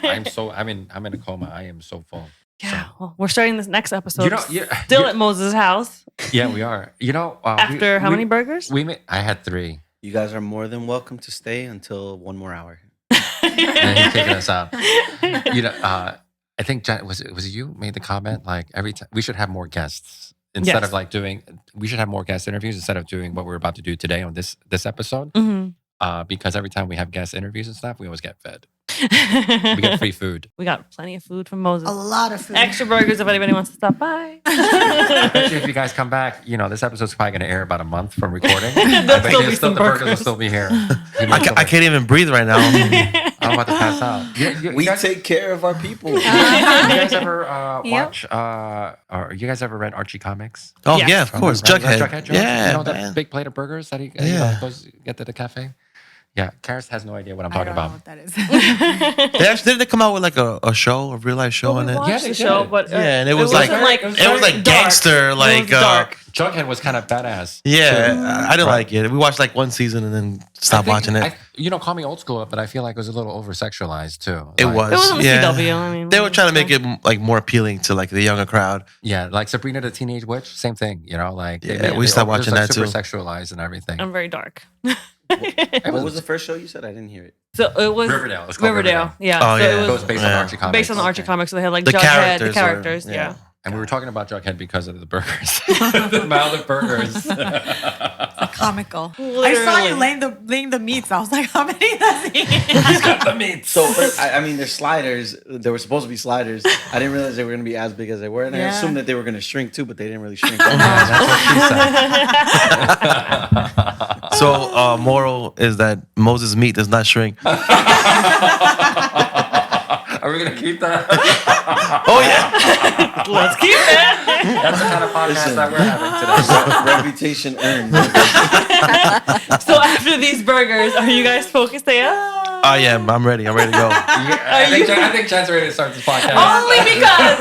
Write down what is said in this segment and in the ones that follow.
I'm in a coma. I am so full. Yeah, So. well, we're starting this next episode. Yeah, still at Moses' house. Yeah, we are. After how many burgers? I had 3. You guys are more than welcome to stay until 1 more hour. And he's kicking us out. I think Jen, was it you made the comment like every time we should have more guests instead of like we should have more guest interviews instead of doing what we're about to do today on this episode. Mm-hmm. Because every time we have guest interviews and stuff, we always get fed. We get free food. We got plenty of food from Moses. A lot of food. Extra burgers if anybody wants to stop by. Especially if you guys come back, this episode's probably going to air about a month from recording. The burgers will still be here. I can't even breathe right now. I'm about to pass out. We take care of our people. You guys ever watch, or you guys ever read Archie comics? Oh, yeah, of course. Jughead. Yeah. That big plate of burgers that he goes get to the cafe? Yeah, Karis has no idea what I'm talking about. I don't know what that is. Didn't they come out with like a show, a real life show on it? Yeah, the show, but and it was like gangster, like dark. Jughead was kind of badass. Yeah, I didn't like it. We watched like one season and then stopped watching it. Call me old school, but I feel like it was a little over sexualized too. It was. It was on the CW. I mean, they were trying to make it like more appealing to like the younger crowd. Yeah, like Sabrina the Teenage Witch, same thing. We stopped watching that too. Super sexualized and everything. I'm very dark. What was the first show you said? I didn't hear it. So it was Riverdale. It's called Riverdale. Yeah. Oh, so it was based on Archie comics. Based on the Archie comics, so they had like the Jughead, the characters. Yeah. And we were talking about Jughead because of the burgers, the amount of burgers. Comical. Literally. I saw you laying the meats. I was like, how many does he? He's got the meats. So they're sliders. They were supposed to be sliders. I didn't realize they were going to be as big as they were, and I assumed that they were going to shrink too, but they didn't really shrink. That's what she said. So moral is that Moses' meat does not shrink. Are we going to keep that? Oh, yeah. Let's keep it. That's the kind of podcast that we're having today. Reputation earned. So after these burgers, are you guys focused yet? I am. I'm ready. I'm ready to go. I think Jen's ready to start this podcast. Only because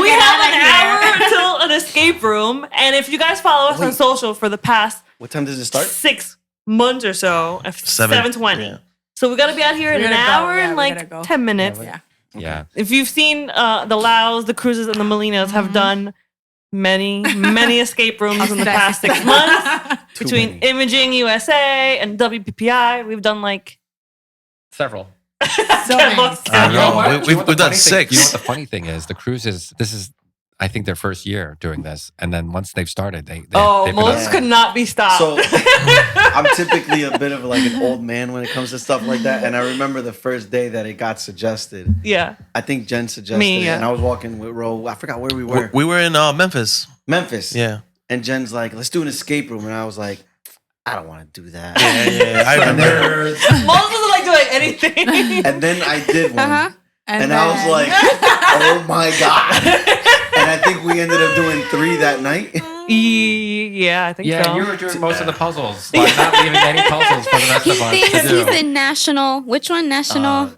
we have an hour until an escape room. And if you guys follow us on social for the past... What time does it start? 6 months or so. 7:20. Yeah. So we got to be out here in an hour and like 10 minutes. Yeah. If you've seen the Laos, the Cruises, and the Molinas have done many escape rooms in the past 6 months. Between Imaging USA and WPPI, we've done like... Several. So many. We've done 6. You know what the funny thing is? The Cruises, this is, I think, their first year doing this. And then once they've started, Moses could not be stopped. So I'm typically a bit of like an old man when it comes to stuff like that. And I remember the first day that it got suggested. Yeah. I think Jen suggested it. And I was walking with Ro. I forgot where we were. We were in Memphis. Yeah. And Jen's like, let's do an escape room. And I was like, I don't want to do that. Yeah. I remember. Moses doesn't like doing anything. And then I did one. And then... I was like, oh my God. And I think we ended up doing 3 that night. Yeah, I think so. Yeah, you were doing most of the puzzles. Like not leaving any puzzles for the rest of us. He thinks he's in National. Which one? National?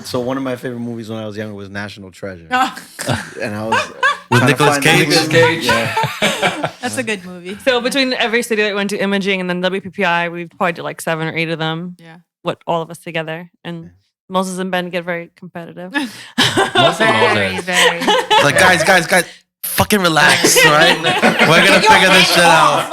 So one of my favorite movies when I was younger was National Treasure. And I was... With Nicolas Cage? Yeah. That's a good movie. So between every city that we went to, Imaging and then WPPI, we've probably did like 7 or 8 of them. Yeah. What, all of us together. And Moses and Ben get very competitive. Very. Like, guys, fucking relax, right? We're going to figure this shit out.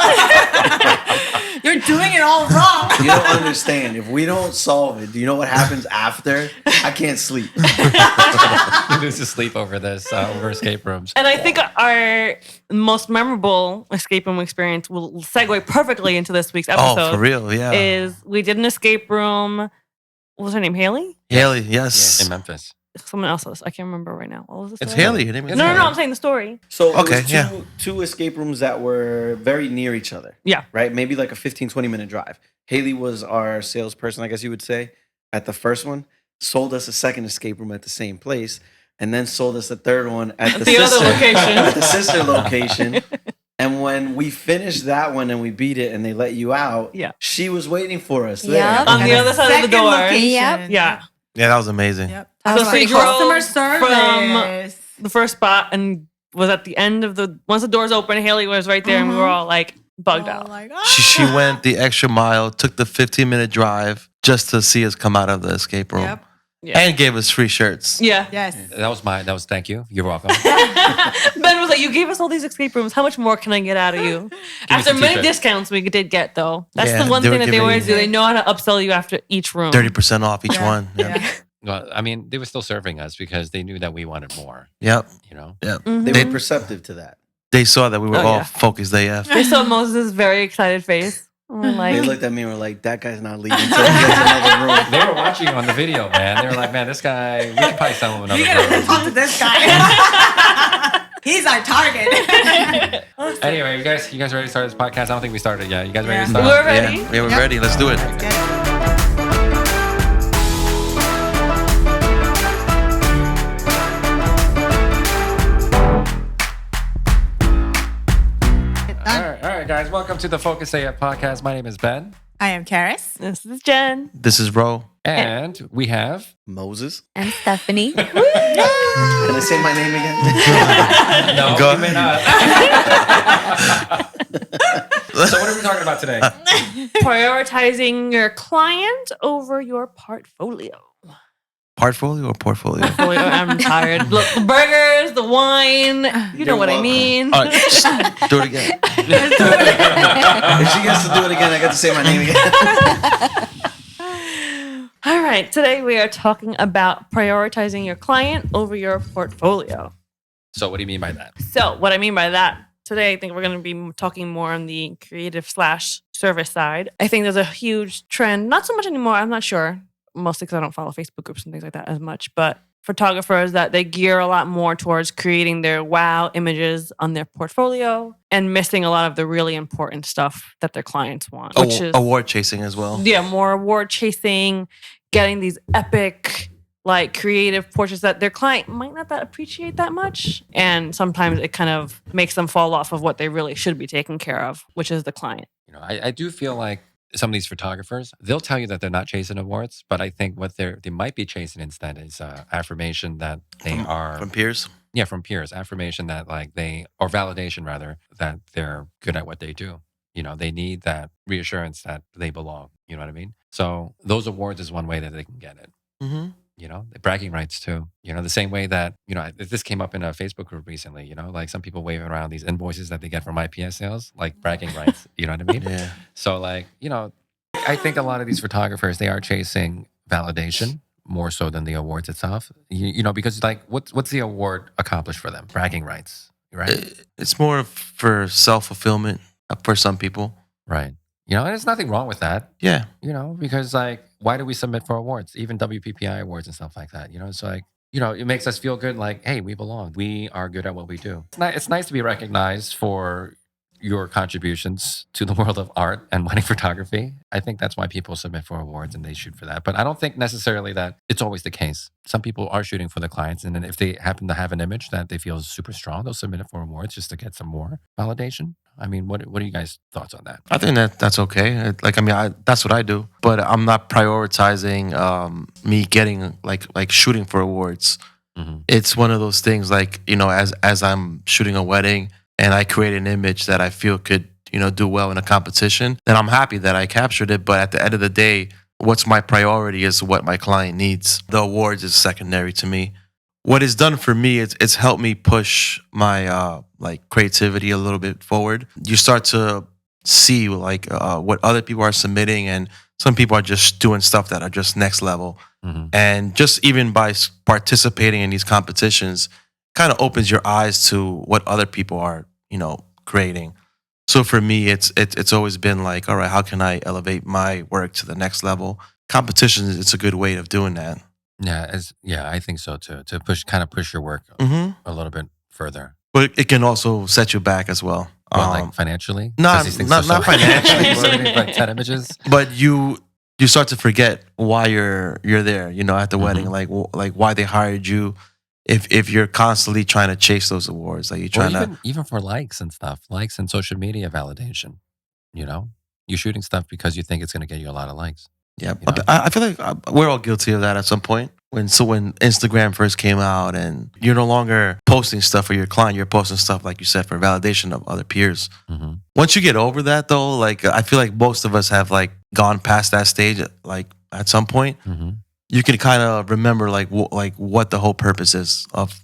You're doing it all wrong. You don't understand. If we don't solve it, do you know what happens after? I can't sleep. You lose sleep over this, over escape rooms. And I think our most memorable escape room experience will segue perfectly into this week's episode. Oh, for real, yeah. Is we did an escape room. What was her name? Haley? Haley, yes. In Memphis. Someone else. I can't remember right now. What was the story? It's Haley. Her name is No, Haley. I'm saying the story. So it was two escape rooms that were very near each other. Yeah. Right? Maybe like a 15, 20-minute drive. Haley was our salesperson, I guess you would say, at the first one. Sold us a second escape room at the same place. And then sold us a third one at the other location. At the sister location. And when we finished that one and we beat it and they let you out, she was waiting for us there. Yep. On the other side of the door. Yep. Yeah. Yeah, that was amazing. Yep. So she drove customer service from the first spot and was at the end of once the doors opened, Haley was right there and we were all like bugged out. Like, She went the extra mile, took the 15-minute drive just to see us come out of the escape room. Yep. Yeah. And gave us free shirts. Yeah. Yes. That was thank you. You're welcome. Ben was like, "You gave us all these escape rooms. How much more can I get out of you?" After some many t-shirts. discounts we did get, though. That's Yeah, the one they thing were that they always do. giving- They know how to upsell you after each room. 30% off each Yeah. one. Yep. Yeah. Well, I mean, they were still serving us because they knew that we wanted more. Yep. You know. Yep. Mhm. They were perceptive to that. They saw that we were Oh, all yeah. focused AF. They saw Moses' very excited face. And we're They like, looked at me and were like, "That guy's not leaving until he gets another room." They were watching you on the video, man. They were like, "Man, this guy. We could probably sell him another We gotta room." talk to this guy. He's our target. Anyway, you guys ready to start this podcast? I don't think we started yet. You guys ready to Yeah. start? We're ready. Yeah, we were Yep. ready. Let's do it. Let's get it. All right, guys. Welcome to the Focus AF podcast. My name is Ben, I am Karis. "This is Jen." This is Ro. and we have. Moses. And Stephanie. Can I say my name again? No, Go you may not. So, what are we talking about today? Prioritizing your client over your portfolio. Portfolio or portfolio? I'm tired. Look, the burgers, the wine. You know You're what I welcome. mean. All right, do it again. If she gets to do it again, I got to say my name again. All right. Today we are talking about prioritizing your client over your portfolio. So, what do you mean by that? So, what I mean by that, today I think we're going to be talking more on the creative/service side. I think there's a huge trend, not so much anymore, I'm not sure, mostly because I don't follow Facebook groups and things like that as much, but photographers that they gear a lot more towards creating their wow images on their portfolio and missing a lot of the really important stuff that their clients want, which is Award chasing as well. yeah, more award chasing, getting these epic, like creative portraits that their client might not that appreciate that much. And sometimes it kind of makes them fall off of what they really should be taking care of, which is the client. You know, I do feel like some of these photographers, they'll tell you that they're not chasing awards, but I think what they might be chasing instead is affirmation that they are From peers. yeah, from peers, affirmation that like or validation rather, that they're good at what they do. You know, they need that reassurance that they belong. You know what I mean? So those awards is one way that they can get it. Mm-hmm. You know, the bragging rights too. You know, the same way that, you know, this came up in a Facebook group recently, you know, like some people waving around these invoices that they get from IPS sales, like bragging rights. You know what I mean? Yeah. So like, you know, I think a lot of these photographers, they are chasing validation more so than the awards itself. You know, because like what's the award accomplished for them? Bragging rights, right? It's more for self-fulfillment for some people. Right. You know, and there's nothing wrong with that, Yeah. you know, because like, why do we submit for awards? Even WPPI awards and stuff like that. You know, it's like, you know, it makes us feel good like, hey, we belong. We are good at what we do. It's nice to be recognized for your contributions to the world of art and wedding photography. I think that's why people submit for awards and they shoot for that. But I don't think necessarily that it's always the case. Some people are shooting for the clients, and then if they happen to have an image that they feel is super strong, they'll submit it for awards just to get some more validation. I mean, what are you guys' thoughts on that? I think that's okay. That's what I do. But I'm not prioritizing me getting like shooting for awards. Mm-hmm. It's one of those things like, you know, as I'm shooting a wedding and I create an image that I feel could, you know, do well in a competition, then I'm happy that I captured it. But at the end of the day, what's my priority is what my client needs. The awards is secondary to me. What it's done for me, it's helped me push my like creativity a little bit forward. You start to see like what other people are submitting, and some people are just doing stuff that are just next level. Mm-hmm. And just even by participating in these competitions, kind of opens your eyes to what other people are, you know, creating. So for me, it's always been like, all right, how can I elevate my work to the next level? Competitions, it's a good way of doing that. Yeah, I think so too. To push your work Mm-hmm. a little bit further. But it can also set you back as well. Well, like financially? not- 'Cause these things not- are so- not financially, Submitting, like 10 images. But you start to forget why you're there, you know, at the Mhm. wedding, like why they hired you. If you're constantly trying to chase those awards, like you're Well, trying even for likes and stuff, likes and social media validation, you know? You're shooting stuff because you think it's going to get you a lot of likes. yeah. you know? I feel like we're all guilty of that at some point. When Instagram first came out, and you're no longer posting stuff for your client, you're posting stuff like you said for validation of other peers. Mm-hmm. Once you get over that, though, like I feel like most of us have like gone past that stage, like at some point. Mm-hmm. you can kind of remember like what the whole purpose is of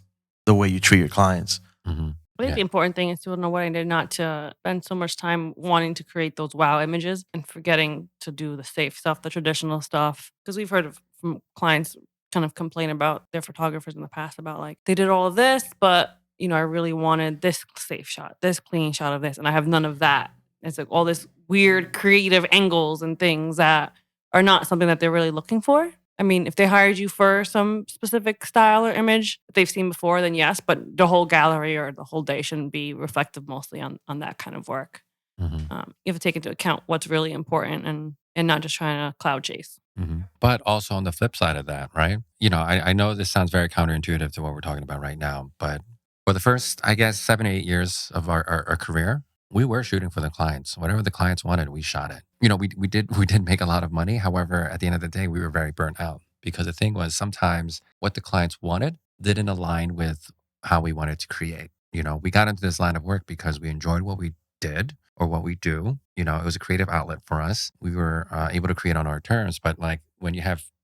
the way you treat your clients. Mm-hmm. I think the important thing is to know what I did, not to spend so much time wanting to create those wow images and forgetting to do the safe stuff, the traditional stuff. Because we've heard from clients kind of complain about their photographers in the past about like, they did all of this, but I really wanted this safe shot, this clean shot of this, and I have none of that. It's like all this weird creative angles and things that are not something that they're really looking for. I mean, if they hired you for some specific style or image that they've seen before, then yes, but the whole gallery or the whole day shouldn't be reflective mostly on that kind of work. Mm-hmm. You have to take into account what's really important and not just trying to cloud chase. Mm-hmm. But also on the flip side of that, right? I know this sounds very counterintuitive to what we're talking about right now, but for the first, I guess, 7, 8 years of our career, we were shooting for the clients. Whatever the clients wanted, we shot it. We did make a lot of money. However, at the end of the day, we were very burnt out because the thing was sometimes what the clients wanted didn't align with how we wanted to create. We got into this line of work because we enjoyed what we did or what we do. It was a creative outlet for us. We were able to create on our terms. But like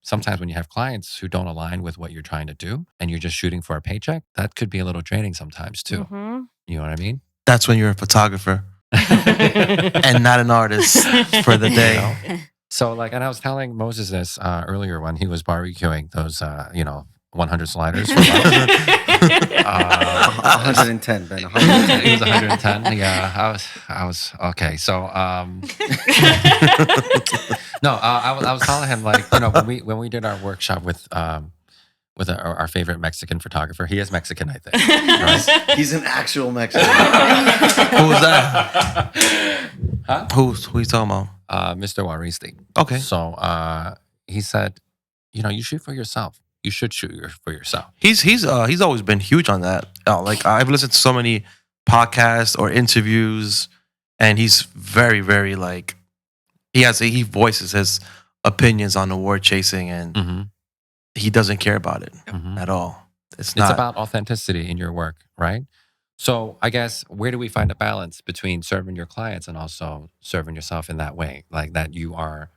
sometimes when you have clients who don't align with what you're trying to do and you're just shooting for a paycheck, that could be a little draining sometimes too. Mm-hmm. You know what I mean? That's when you're a photographer and not an artist for the day. So like, and I was telling Moses this earlier when he was barbecuing those, 100 sliders. For lunch. 110, Ben. 110. It was 110. Yeah, I was okay. So, no, I was telling him like, when we did our workshop with our favorite Mexican photographer. He is Mexican, I think. Right? He's an actual Mexican. Who's that? Huh? Who you talking about? Mr. Waristi. Okay. So he said, you shoot for yourself. You should shoot for yourself. He's always been huge on that. Like I've listened to so many podcasts or interviews, and he's very, very like he voices his opinions on award chasing, and Mm-hmm. he doesn't care about it Mm-hmm. at all. It's It's not about authenticity in your work, right? So I guess where do we find a balance between serving your clients and also serving yourself in that way? Like that you are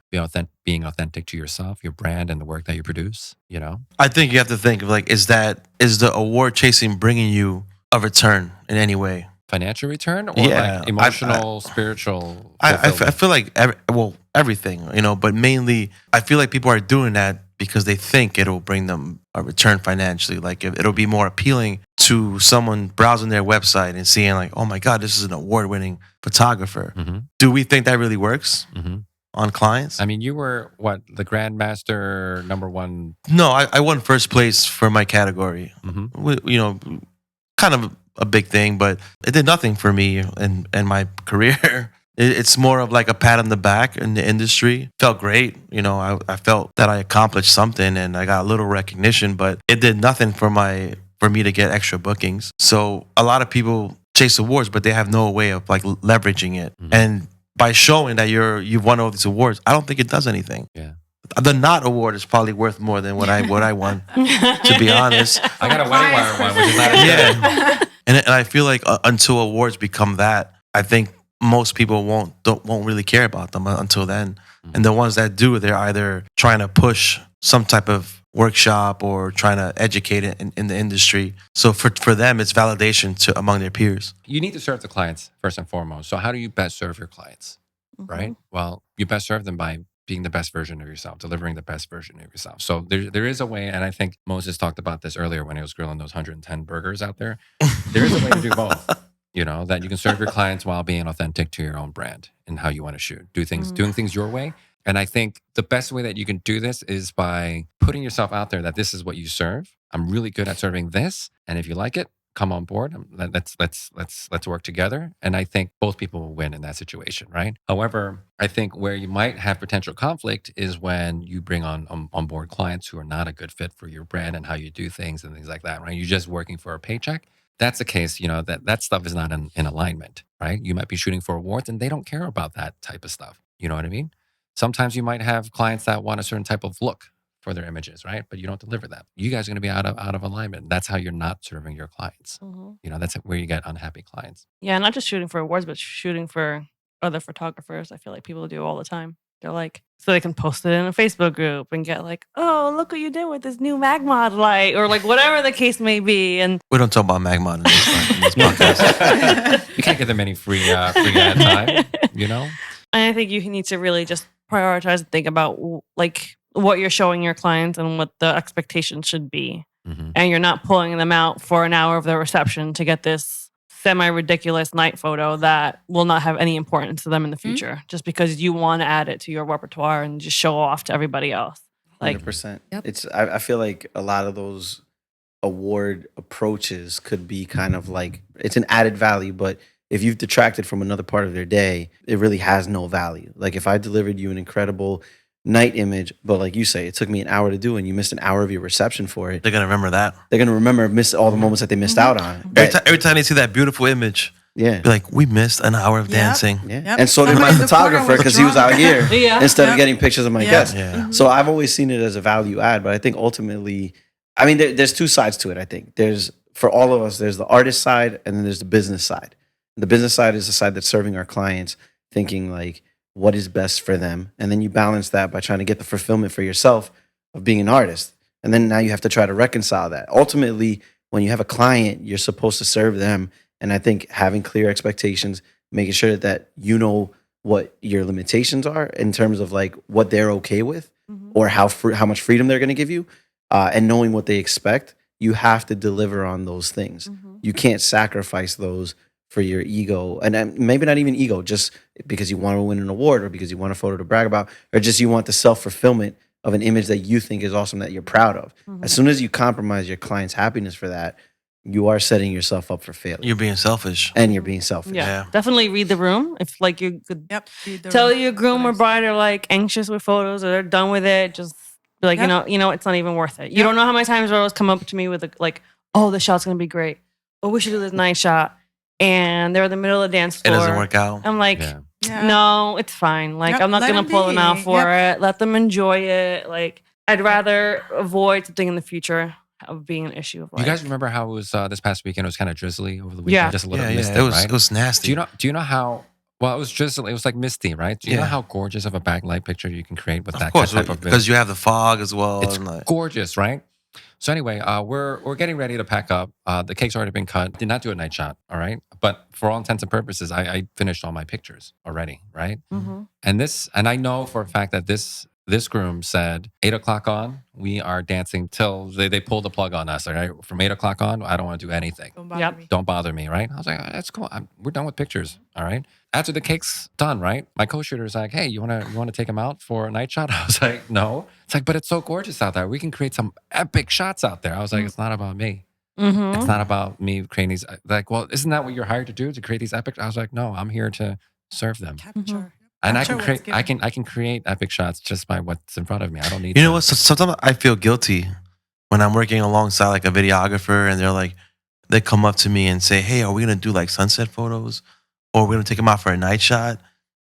being authentic to yourself, your brand, and the work that you produce, I think you have to think of like, is the award chasing bringing you a return in any way? Financial return or Yeah, like emotional, spiritual I fulfillment? feel like everything, but mainly I feel like people are doing that because they think it'll bring them a return financially. Like if it'll be more appealing to someone browsing their website and seeing like, oh my God, this is an award-winning photographer. Mm-hmm. Do we think that really works Mm-hmm. on clients? I mean, you were the Grandmaster #1. No, I won first place for my category. Mm-hmm. Kind of a big thing, but it did nothing for me in my career. It's more of like a pat on the back in the industry. Felt great. I felt that I accomplished something and I got a little recognition, but it did nothing for me to get extra bookings. So a lot of people chase awards, but they have no way of like leveraging it. Mhm. And by showing that you've won all these awards, I don't think it does anything. Yeah. The not award is probably worth more than what I won, to be honest. I got a wedding wire one, which is not as good. Yeah. And I feel like until awards become that, I think most people won't really care about them until then. And the ones that do, they're either trying to push some type of workshop or trying to educate it in the industry. So for them, it's validation among their peers. You need to serve the clients first and foremost. So how do you best serve your clients, right? Well, you best serve them by being the best version of yourself, delivering the best version of yourself. So there is a way, and I think Moses talked about this earlier when he was grilling those 110 burgers out there. There is a way to do both. That you can serve your clients while being authentic to your own brand and how you want to shoot. Doing things your way. And I think the best way that you can do this is by putting yourself out there that this is what you serve. I'm really good at serving this. And if you like it, come on board. Let's work together. And I think both people will win in that situation, right? However, I think where you might have potential conflict is when you bring on board clients who are not a good fit for your brand and how you do things and things like that, right? You're just working for a paycheck. That's the case, that stuff is not in alignment, right? You might be shooting for awards and they don't care about that type of stuff. You know what I mean? Sometimes you might have clients that want a certain type of look for their images, right? But you don't deliver that. You guys are going to be out of alignment. That's how you're not serving your clients. That's where you get unhappy clients. Yeah, not just shooting for awards, but shooting for other photographers. I feel like people do all the time. They're like, so they can post it in a Facebook group and get like, oh, look what you did with this new Magmod light, or like whatever the case may be. And We don't talk about Magmod in this podcast. You can't get them any free ad time, you know? And I think you need to really just prioritize and think about like what you're showing your clients and what the expectations should be. Mm-hmm. And you're not pulling them out for an hour of their reception to get this semi-ridiculous night photo that will not have any importance to them in the future, just because you want to add it to your repertoire and just show off to everybody else. Like 100%. Yep. It's I feel like a lot of those award approaches could be kind of like, it's an added value, but if you've detracted from another part of their day, it really has no value. Like if I delivered you an incredible night image, but like you say, it took me an hour to do and you missed an hour of your reception for it, They're going to remember that. they're going to miss all the moments that they missed out on. Every time they see that beautiful image, Yeah. be like, we missed an hour of dancing. Yeah. Yep. And so did my Somebody's reporter photographer was because he was out drunk. here Yeah. instead of Yep. getting pictures of my Yeah. guests. Yeah. So I've always seen it as a value add, but I think ultimately, I mean, there's two sides to it. I think there's, for all of us, there's the artist side and then there's the business side. The business side is the side that's serving our clients, thinking like, what is best for them? And then you balance that by trying to get the fulfillment for yourself of being an artist. And then now you have to try to reconcile that. Ultimately, when you have a client, you're supposed to serve them. And I think having clear expectations, making sure that you know what your limitations are in terms of like what they're okay with or how much freedom they're going to give you, and knowing what they expect, you have to deliver on those things. You can't sacrifice those for your ego, and maybe not even ego, just because you want to win an award or because you want a photo to brag about, or just you want the self-fulfillment of an image that you think is awesome that you're proud of. As soon as you compromise your client's happiness for that, you are setting yourself up for failure. You're being selfish. And you're being selfish. Yeah. Yeah. Definitely read the room. If like you could Yep. read the tell room. your groom or bride are like anxious with photos or they're done with it, just be like, Yep. you know, it's not even worth it. You Yep. don't know how many times girls come up to me with like, oh, the shot's gonna be great. Oh, we should do this night shot. And they're in the middle of the dance It floor. doesn't work out. I'm like, Yeah. Yeah. no, it's fine. Like, Yep, I'm not let gonna them pull them out be. for it. Let them enjoy it. Like, I'd rather avoid something in the future of being an issue. Of like, You guys remember how it was this past weekend? It was kind of drizzly over the weekend, Yeah. just a little Yeah, misty, yeah. It was right? it was nasty. Do you know how? Well, it was drizzly. It was like misty, right? Do you know Yeah. how gorgeous of a backlight picture you can create with Of that course, type of because you have the fog as well. It's and like, gorgeous, right? So anyway, we're getting ready to pack up. The cake's already been cut. Did not do a night shot, all right? But for all intents and purposes, I finished all my pictures already, right? Mhm. And I know for a fact that this groom said 8:00 on, we are dancing till they pull the plug on us. All right, from 8:00 on, I don't want to do anything. Don't bother Yep. me. Don't bother me, right? I was like, that's cool. We're done with pictures, all right. After the cake's done, right? My co-shooter's like, hey, you wanna take him out for a night shot? I was like, no. It's like, but it's so gorgeous out there. We can create some epic shots out there. I was like, it's not about me. Mhm. It's not about me creating these. Like, well, isn't that what you're hired to do? To create these epic? I was like, no, I'm here to serve them. Capture. And I Capture can what's create. given. I can create epic shots just by what's in front of me. I don't need. you know to- what? Sometimes I feel guilty when I'm working alongside like a videographer and they're like, they come up to me and say, hey, are we going to do like sunset photos or we're going to take them out for a night shot?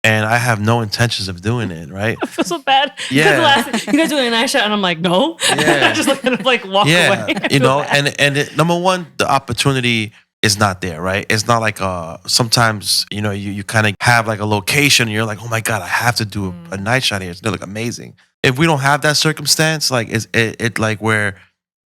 And I have no intentions of doing it, right? I feel so bad. 'Cause Yeah. the last, you guys doing a nice shot, and I'm like, no. Yeah. I just kind of like walk Yeah, away. I you feel know, bad. and number one, the opportunity is not there, right? It's not like sometimes, you know, you kind of have like a location and you're like, oh my God, I have to do a night shot here. It's gonna look amazing. If we don't have that circumstance, like it like where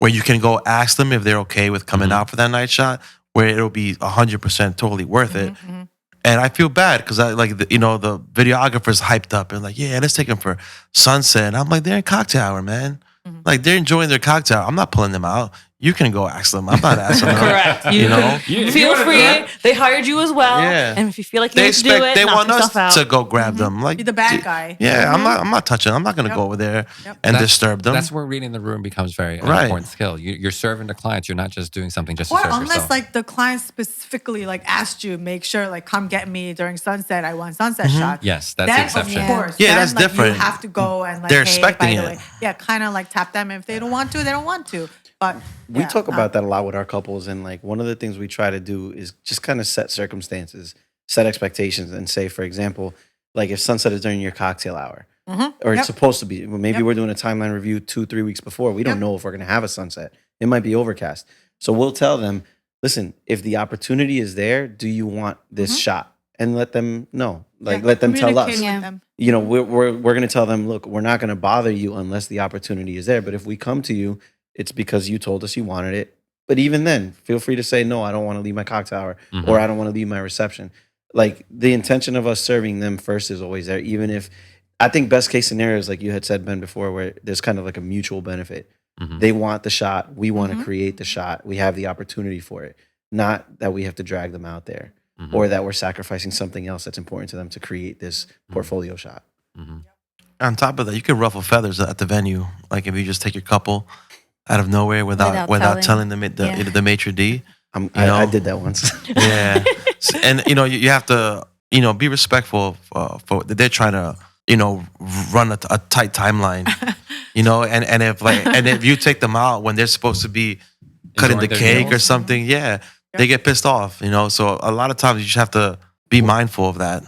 you can go ask them if they're okay with coming Mhm. out for that night shot, where it'll be 100% totally worth it. Mhm. And I feel bad because I like, the videographer's hyped up and like, yeah, let's take them for sunset. And I'm like, they're in cocktail hour, man. Mhm. Like they're enjoying their cocktail. I'm not pulling them out. You can go ask them. I'm not asking them. Correct. You know? Feel free. They hired you as well. Yeah. And if you feel like you They need to do expect it, they knock want us yourself out. to go grab them. Like Be the bad d- guy. Yeah, I'm not touching. I'm not gonna Yep. go over there Yep. and That's- disturb them. That's where reading the room becomes very an Right. important skill. You're serving the clients. You're not just doing something just to Or serve unless yourself. like the client specifically like asked you, make sure like come get me during sunset. I want sunset shots. Yes, that's Then, the exception. Of course, Yeah, then, that's like, different. You have to go and like, They're hey, expecting by the it. way, yeah, kind of like tap them. If they don't want to, they don't want to. But We yeah, talk about that a lot with our couples, and like one of the things we try to do is just kind of set circumstances, set expectations, and say, for example, like if sunset is during your cocktail hour, or it's Yep. supposed to be. Well, maybe Yep. we're doing a timeline review 2-3 weeks before. We don't Yep. know if we're going to have a sunset. It might be overcast. So we'll tell them, listen, if the opportunity is there, do you want this shot? And let them know. Like let them tell us. Communicate with them. You know, we're going to tell them, look, we're not going to bother you unless the opportunity is there. But if we come to you, it's because you told us you wanted it. But even then, feel free to say, no, I don't want to leave my cocktail hour or I don't want to leave my reception. Like the intention of us serving them first is always there. Even if I think best case scenario is like you had said, Ben, before, where there's kind of like a mutual benefit. They want the shot. We want to create the shot. We have the opportunity for it. Not that we have to drag them out there or that we're sacrificing something else that's important to them to create this portfolio shot. On top of that, you could ruffle feathers at the venue. Like if you just take your couple out of nowhere without telling them the maitre d'. I did that once. Yeah, and you have to be respectful for they're trying to run a tight timeline. And if you take them out when they're supposed to be cutting the cake or something, they get pissed off. So a lot of times you just have to be mindful of that.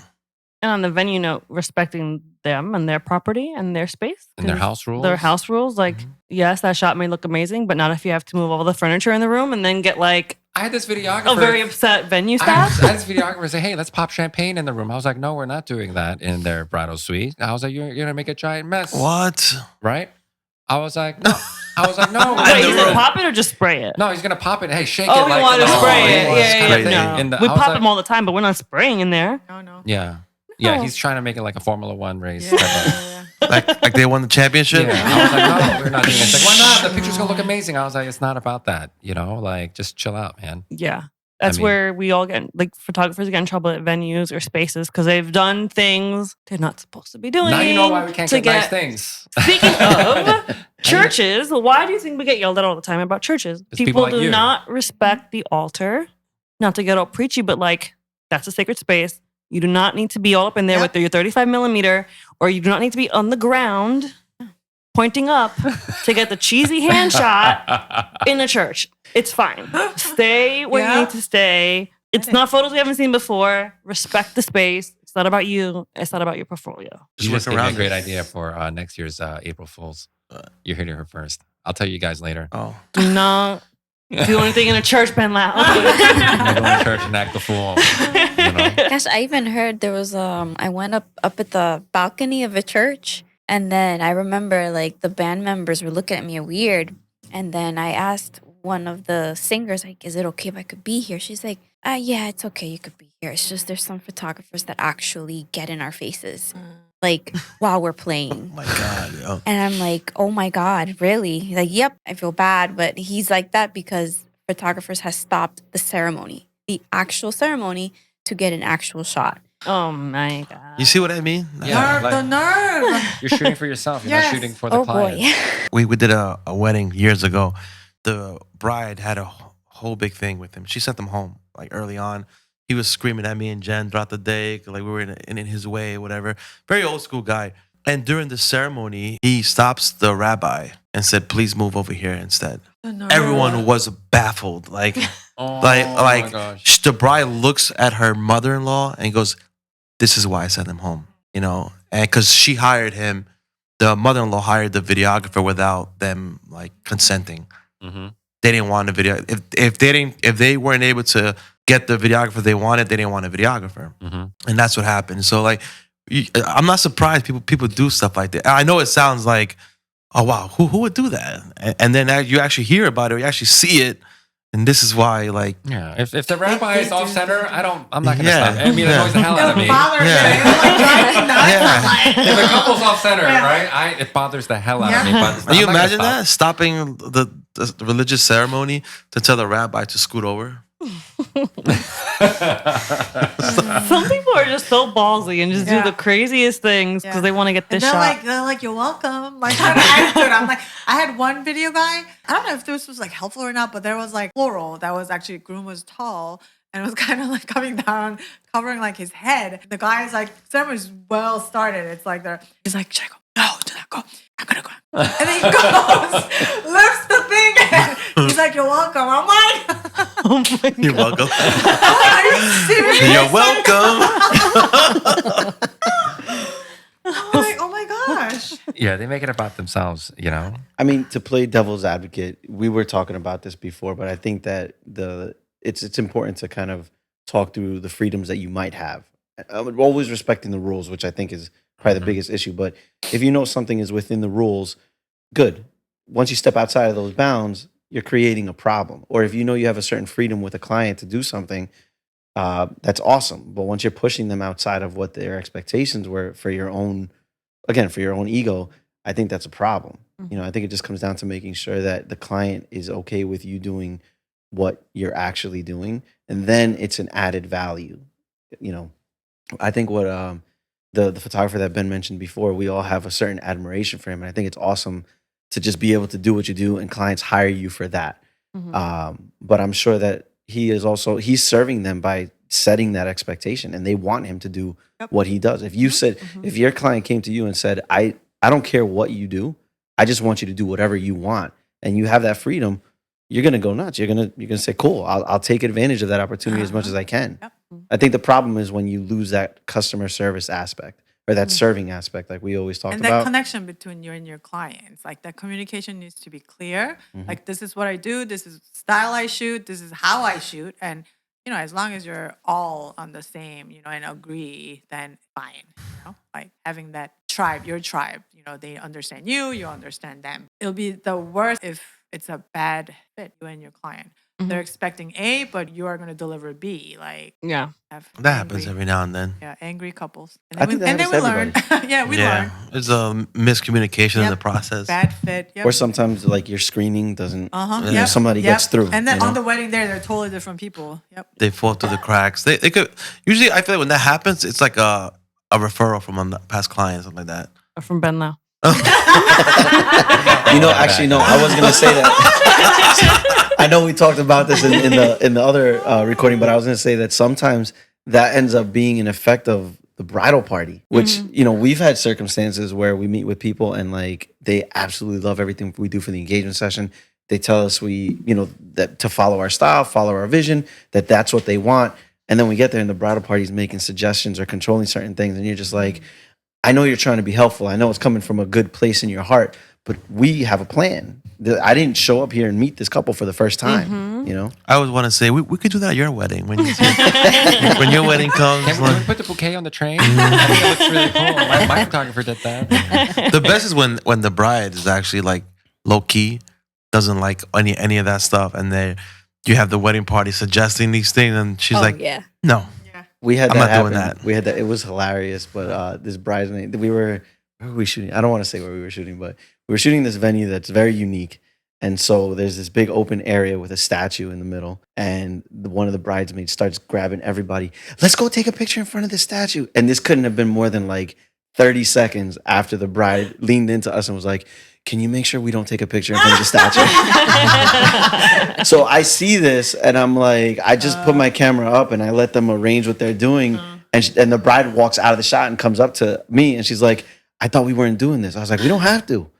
And on the venue note, respecting them and their property and their space. And their house rules. Their house rules. Like, yes, that shot may look amazing, but not if you have to move all the furniture in the room and then get like I had this videographer. a very upset venue I staff. had this videographer say, hey, let's pop champagne in the room. I was like, no, we're not doing that in their bridal suite. I was like, you're going to make a giant mess. What? Right? I was like, no. Wait, he's gonna pop it or just spray it? No, he's gonna pop it. Hey, shake it. Oh, we want to spray it. Yeah. We pop them all the time, but we're not spraying in there. No. Yeah. He's trying to make it like a Formula One race. Like they won the championship? Yeah. I was like, no, we're not doing it. It's like, why not? The picture's gonna look amazing. I was like, it's not about that. Like just chill out, man. Yeah. That's where we all get, like, photographers get in trouble at venues or spaces because they've done things they're not supposed to be doing. Now you know why we can't get nice things. Speaking of churches, why do you think we get yelled at all the time about churches? People like do you. not respect the altar. Not to get all preachy, but like, that's a sacred space. You do not need to be all up in there with your 35 millimeter, or you do not need to be on the ground pointing up to get the cheesy hand shot in a church. It's fine. Stay where you need to stay. It's not photos we haven't seen before. Respect the space. It's not about you. It's not about your portfolio. You just gave me a great idea for next year's April Fools. You're hearing her first. I'll tell you guys later. Oh. Do not do anything in a church, Ben Lau. I'm gonna go to church and act the fool. Gosh, I even heard there was I went up at the balcony of a church, and then I remember like the band members were looking at me weird, and then I asked one of the singers, like, is it okay if I could be here? She's like, yeah, it's okay, you could be here. It's just there's some photographers that actually get in our faces, like, while we're playing. Oh my God, yo. And I'm like, oh my God, really? He's like, yep, I feel bad. But he's like that because photographers has stopped the ceremony, the actual ceremony, to get an actual shot. Oh my God. You see what I mean? Yeah, The nerve. You're shooting for yourself. You're not shooting for the Oh client. boy. We did a wedding years ago. The bride had a whole big thing with him. She sent him home like early on. He was screaming at me and Jen throughout the day, like we were in his way, whatever. Very old school guy. And during the ceremony, he stops the rabbi and said, "Please move over here instead." Everyone was baffled. Like, my gosh. the bride looks at her mother-in-law and goes, "This is why I sent him home," And because she hired him, the mother-in-law hired the videographer without them like consenting. Mm-hmm. They didn't want a video. If they weren't able to get the videographer they wanted, they didn't want a videographer, and that's what happened. So like, I'm not surprised people do stuff like that. I know it sounds like, oh wow, who would do that? And then you actually hear about it, or you actually see it, and this is why like if the rabbi is off center, I'm not gonna stop. I mean, it annoys the hell out of me. If the couple's off center, right? It bothers the hell out of me. But can you imagine that stopping the religious ceremony to tell the rabbi to scoot over? Some people are just so ballsy and just do the craziest things because they want to get this shot. They're like, you're welcome. Like, I'm like, I had one video guy. I don't know if this was like helpful or not, but there was like floral that was actually, groom was tall and it was kind of like coming down, covering like his head. The guy is like, ceremony's well started. It's like he's like, should I go? No, do not go. I'm gonna go. And then he goes, lifts the thing, and he's like, you're welcome. I'm like, Oh my God. You're welcome. are you serious? You're welcome. I'm like, oh my gosh. Yeah, they make it about themselves, I mean, to play devil's advocate, we were talking about this before, but I think that it's important to kind of talk through the freedoms that you might have always respecting the rules, which I think is probably the biggest issue. But if you know something is within the rules, good. Once you step outside of those bounds, you're creating a problem. Or if you know you have a certain freedom with a client to do something, that's awesome. But once you're pushing them outside of what their expectations were for your own ego, I think that's a problem. I think it just comes down to making sure that the client is okay with you doing what you're actually doing, and then it's an added value. I think what the photographer that Ben mentioned before, we all have a certain admiration for him, and I think it's awesome to just be able to do what you do, and clients hire you for that. But I'm sure that he's serving them by setting that expectation, and they want him to do what he does. If you said, if your client came to you and said, I don't care what you do, I just want you to do whatever you want, and you have that freedom, you're gonna go nuts. You're gonna say, cool, I'll take advantage of that opportunity as much as I can. I think the problem is when you lose that customer service aspect or that serving aspect, like we always talked and that about. connection between you and your clients, like that communication needs to be clear. Like, this is what I do, this is style I shoot, this is how I shoot, and as long as you're all on the same, and agree, then fine. Like having that tribe, your tribe, they understand you, you understand them. It'll be the worst if it's a bad fit, you and your client. They're expecting A, but you are going to deliver B. Like, Yeah. That happens every now and then. Yeah, angry couples. I think that and then we learn. happens We learn. There's a miscommunication in Yep. the process. Bad fit. Yep. Or sometimes like your screening doesn't, Yep. somebody Yep. gets through. And then you know? on the wedding day, they're totally different people. Yep. They fall through the cracks. They could usually. I feel like when that happens, it's like a referral from a past client, something like that. Or from Ben now. Actually, no, I was gonna say that. I know we talked about this in the other recording, but I was gonna say that sometimes that ends up being an effect of the bridal party, which we've had circumstances where we meet with people and like they absolutely love everything we do for the engagement session. They tell us that to follow our style, follow our vision, that's what they want, and then we get there and the bridal party's making suggestions or controlling certain things, and you're just like, I know you're trying to be helpful. I know it's coming from a good place in your heart, but we have a plan. I didn't show up here and meet this couple for the first time, I always want to say we could do that at your wedding when when your wedding comes. Can we put the bouquet on the train? I think it looks really cool. My photographer did that. The best is when the bride is actually like low key, doesn't like any of that stuff, and you have the wedding party suggesting these things, and she's like, no. We had I'm that not happen. doing that. We had that. It was hilarious. But this bridesmaid, where were we shooting? I don't want to say where we were shooting, but we were shooting this venue that's very unique. And so there's this big open area with a statue in the middle. And one of the bridesmaids starts grabbing everybody. Let's go take a picture in front of the statue. And this couldn't have been more than like 30 seconds after the bride leaned into us and was like, can you make sure we don't take a picture in front of the statue? So I see this and I'm like, I just put my camera up and I let them arrange what they're doing. And the bride walks out of the shot and comes up to me and she's like, I thought we weren't doing this. I was like, we don't have to.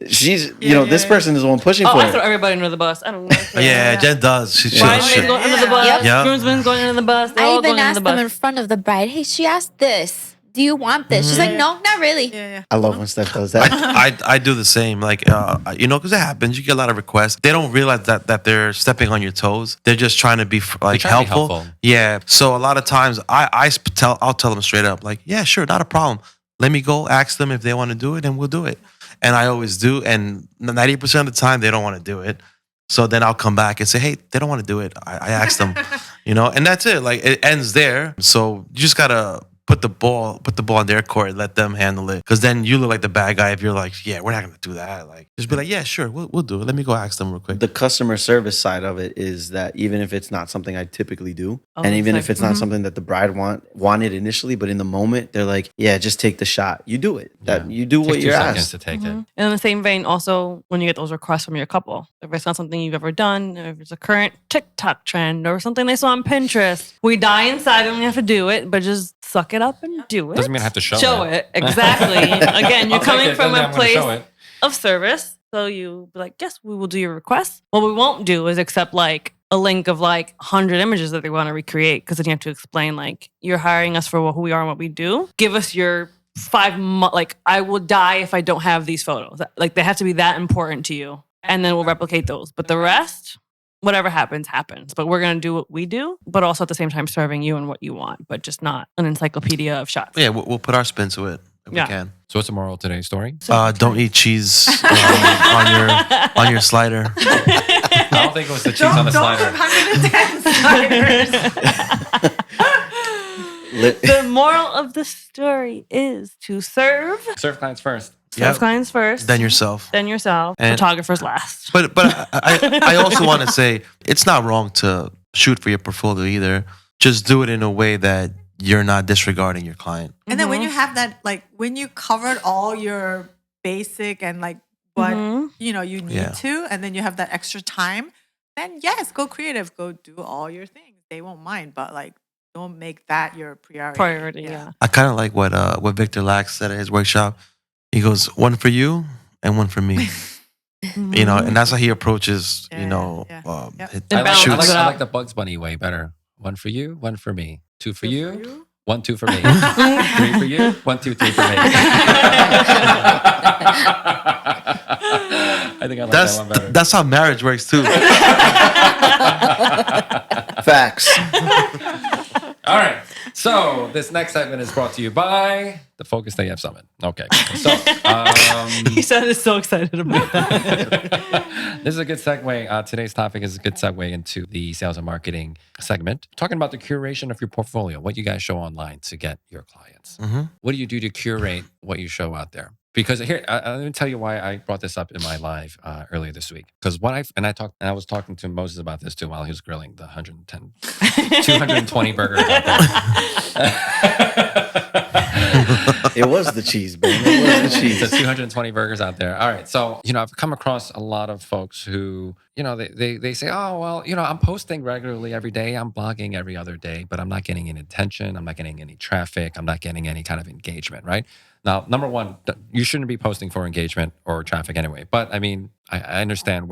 She's, this person is the one pushing for I it. throw everybody under the bus. I don't know. Yeah, Jen does. She's Bridesmaids going under the bus. Yep. Groomsmen going under the bus. They're I all even going under asked the them bus. in front of the bride, hey, she asked this. Do you want this? She's like, no, not really. Yeah. I love when Steph does that. I do the same, like because it happens. You get a lot of requests. They don't realize that they're stepping on your toes. They're just trying to be like trying to be helpful. helpful. Yeah. So a lot of times I'll tell them straight up, like, yeah, sure, not a problem. Let me go ask them if they want to do it, and we'll do it. And I always do. And 90% of the time they don't want to do it. So then I'll come back and say, hey, they don't want to do it. I asked them, and that's it. Like it ends there. So you just gotta put the ball in their court, let them handle it. Because then you look like the bad guy if you're like, yeah, we're not gonna do that. Like, just be like, yeah, sure, we'll do it. Let me go ask them real quick. The customer service side of it is that even if it's not something I typically do, Oh, and even it's if it's not something that the bride wanted initially, but in the moment they're like, yeah, just take the shot. You do it. That you do Takes what 2 you're seconds asked. to take it. And in the same vein, also, when you get those requests from your couple, if it's not something you've ever done, if it's a current TikTok trend or something they saw on Pinterest, we die inside and we have to do it, but just suck it up and do it. Doesn't mean I have to show it. Exactly. Again, you're I'll take coming it, from then a I'm gonna show place it. of service. So you be like, yes, we will do your request. What we won't do is accept like a link of like 100 images that they want to recreate, because then you have to explain like, you're hiring us for who we are and what we do. Give us your 5 months, like I will die if I don't have these photos. Like they have to be that important to you. And then we'll replicate those. But the rest, whatever happens, happens. But we're going to do what we do, but also at the same time serving you and what you want, but just not an encyclopedia of shots. Yeah, we'll put our spin to it if Yeah. we can. So what's the moral of today's story? Don't eat cheese on your slider. I don't think it was the cheese on the Don't slider. put 110 sliders. The moral of the story is to serve. Serve clients first. Serve Yep. clients first. Then yourself. Then yourself. And- Photographers last. But I also want to say it's not wrong to shoot for your portfolio either. Just do it in a way that you're not disregarding your client. And then when you have that, like when you covered all your basic and like what you know you need Yeah. to, and then you have that extra time, then yes, go creative, go do all your things. They won't mind, but like don't make that your priority. Yeah. I kind of like what Victor Lax said at his workshop. He goes, one for you and one for me. You know, and that's how he approaches, Yeah, you know, yeah. Yep. his And I balance shoots. it out. like the Bugs Bunny way better. One for you, one for me. Two for you, 1, 2 for me. 3 for you, 1, 2, 3 for me. I think I like that one better. That's how marriage works too. Facts. All right. So this next segment is brought to you by the Focus AF Summit. Okay. So He sounded so excited about that. this is a good segue. Today's topic is a good segue into the sales and marketing segment. Talking about the curation of your portfolio, what you guys show online to get your clients. What do you do to curate what you show out there? Because here, let me tell you why I brought this up in my live earlier this week. Because I was talking to Moses about this too while he was grilling the 220 burgers out there. It was the cheese, man. It was the cheese. The 220 burgers out there. All right. So, I've come across a lot of folks who, they say, oh, well, I'm posting regularly every day. I'm blogging every other day, but I'm not getting any attention. I'm not getting any traffic. I'm not getting any kind of engagement, right? Now, number one, you shouldn't be posting for engagement or traffic anyway. But I mean, I understand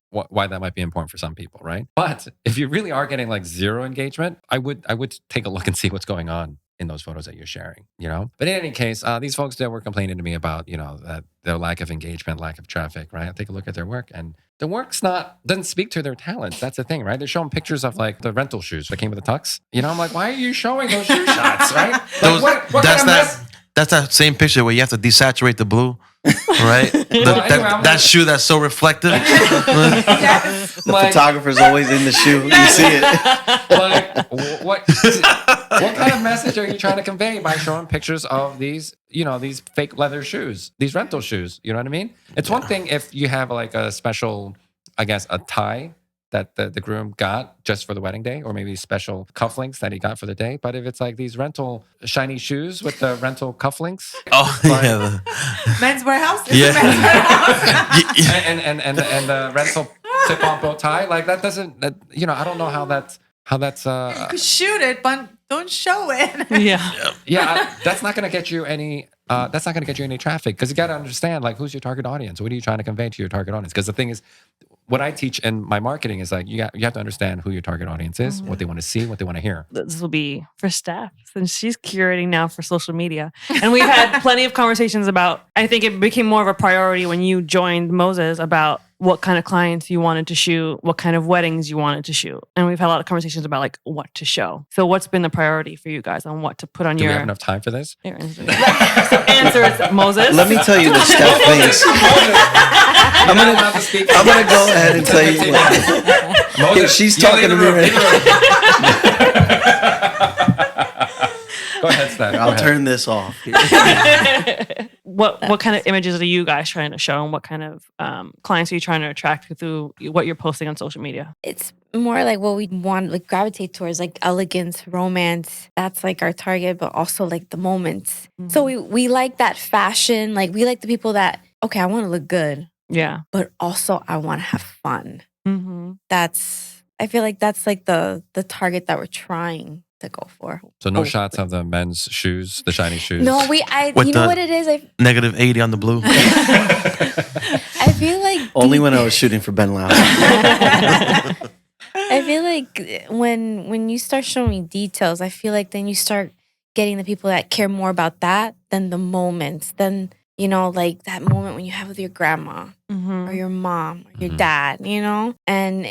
why that might be important for some people, right? But if you really are getting like zero engagement, I would take a look and see what's going on in those photos that you're sharing, But in any case, these folks that were complaining to me about, that their lack of engagement, lack of traffic, right? I take a look at their work and the work's doesn't speak to their talents. That's the thing, right? They're showing pictures of like the rental shoes that came with the tux. I'm like, why are you showing those shoe shots, right? Like, what kind of mess? That's that same picture where you have to desaturate the blue, right? That shoe that's so reflective. The photographer's always in the shoe. You see it. Like, what kind of message are you trying to convey by showing pictures of these, these fake leather shoes, these rental shoes? You know what I mean? It's one thing if you have like a special, I guess, a tie that the groom got just for the wedding day, or maybe special cufflinks that he got for the day. But if it's like these rental shiny shoes with the rental cufflinks, Yeah. Men's Warehouse. Yeah. Men's Warehouse. and the rental tip-on bow tie, like that doesn't, I don't know how that's You could shoot it, but don't show it. Yeah. that's not going to get you any. That's not going to get you any traffic because you got to understand like who's your target audience. What are you trying to convey to your target audience? Because the thing is, what I teach in my marketing is like you have to understand who your target audience is, what they want to see, what they want to hear. This will be for Steph, since she's curating now for social media. And we've had plenty of conversations about, I think it became more of a priority when you joined Moses about what kind of clients you wanted to shoot, what kind of weddings you wanted to shoot. And we've had a lot of conversations about like what to show. So what's been the priority for you guys on what to put on Do your... we have enough time for this? your Instagram? So answer is Moses. Let me tell you the Steph things. I'm gonna go ahead and tell you. Moses, She's you talking leave to the me room, right leave the room. Go ahead, Steph. I'll turn this off. What kind of images are you guys trying to show, and what kind of clients are you trying to attract through what you're posting on social media? It's more like what we want, like gravitate towards, like elegance, romance. That's like our target, but also like the moments. So we like that fashion. Like we like the people that, okay, I want to look good, Yeah. but also I want to have fun. Mm-hmm. I feel like that's like the target that we're trying to go for. So no shots of the men's shoes, the shiny shoes. No, you know what it is? Negative 80 on the blue. I feel like Only when I was shooting for Ben Lau. I feel like when you start showing details, I feel like then you start getting the people that care more about that than the moments. Then, you know, like that moment when you have with your grandma or your mom or your dad, you know, and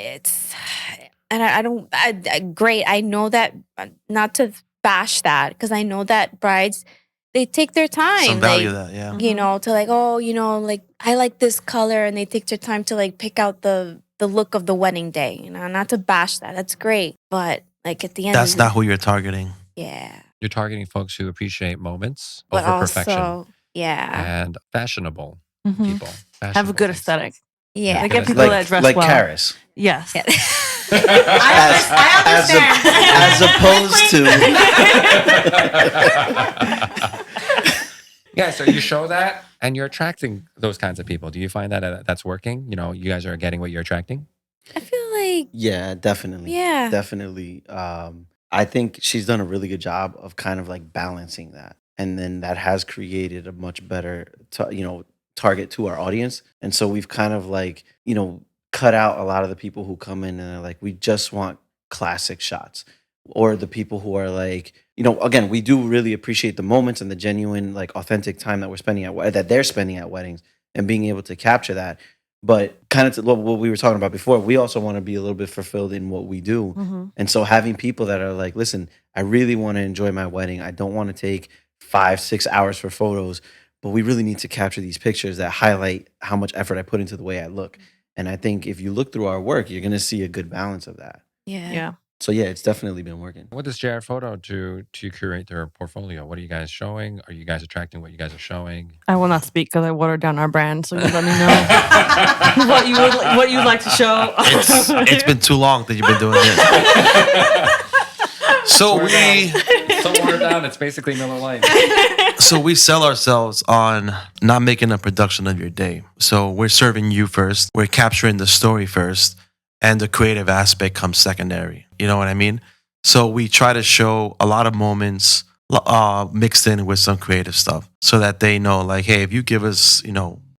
great. I know that, not to bash that, because I know that brides, they take their time. Some value that, yeah. You know, to like, oh, you know, like I like this color, and they take their time to like pick out the look of the wedding day, you know, not to bash that. That's great. But like at the end, That's not who you're targeting. Yeah. You're targeting folks who appreciate moments But over also, perfection yeah. and fashionable people. Have a Fashionable good things. aesthetic. Yeah. They get people that dress like well. Karis. Yes. Yeah. I As understand. Yeah, so you show that and you're attracting those kinds of people. Do you find that that's working? You know, you guys are getting what you're attracting? I feel like, Yeah, definitely. yeah. Definitely. I think she's done a really good job of kind of like balancing that. And then that has created a much better, target to our audience. And so we've kind of like, cut out a lot of the people who come in and are like, we just want classic shots. Or the people who are like, again, we do really appreciate the moments and the genuine, like authentic time that they're spending at weddings and being able to capture that. But kind of to what we were talking about before, we also want to be a little bit fulfilled in what we do. And so having people that are like, listen, I really want to enjoy my wedding. I don't want to take 5-6 hours for photos, but we really need to capture these pictures that highlight how much effort I put into the way I look. And I think if you look through our work, you're going to see a good balance of that. Yeah. Yeah. So yeah, it's definitely been working. What does Jared Photo do to curate their portfolio? What are you guys showing? Are you guys attracting what you guys are showing? I will not speak because I watered down our brand. So you let me know what you'd like to show. It's been too long that you've been doing it. So So watered down, it's basically Miller Lite. So we sell ourselves on not making a production of your day. So we're serving you first. We're capturing the story first. And the creative aspect comes secondary. You know what I mean? So we try to show a lot of moments mixed in with some creative stuff so that they know, like, hey, if you give us,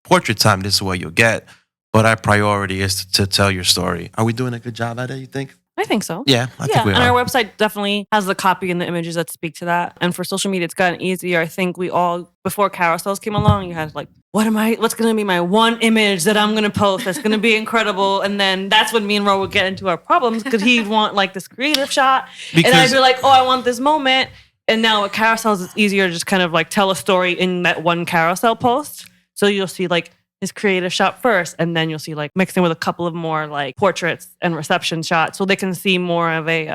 portrait time, this is what you'll get. But our priority is to tell your story. Are we doing a good job at it, you think? I think so. Yeah, I think we and are. our website definitely has the copy and the images that speak to that. And for social media, it's gotten easier. I think we all, before carousels came along, you had like, what's going to be my one image that I'm going to post that's going to be incredible? And then that's when me and Ro would get into our problems because he'd want like this creative shot. And I'd be like, oh, I want this moment. And now with carousels, it's easier to just kind of like tell a story in that one carousel post. So you'll see like his creative shot first, and then you'll see like mixed in with a couple of more like portraits and reception shots, so they can see more of a